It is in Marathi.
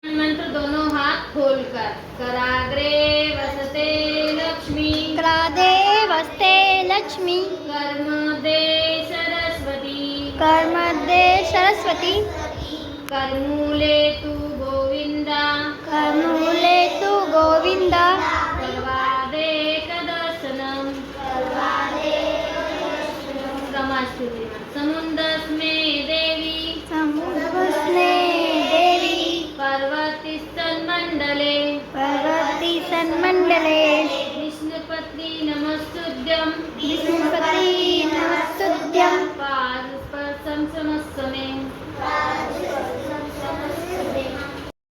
मंत्र दोनों हाथ खोलकर। कराग्रे वसते लक्ष्मी, करादे वसते लक्ष्मी, कर्मदे सरस्वती, कर्मध्ये सरस्वती, करमूले तु गोविंदा, कर्मूले तु गोविंदा, सर्वादे कदर्शनम, समुन्दस्मे देवी, समुद्रस्ने देवी, पार्वती सन्मण्डले, पर्वती सन्मण्डले, विष्णुपत्नी नमस्तुभ्यं, विष्णुपति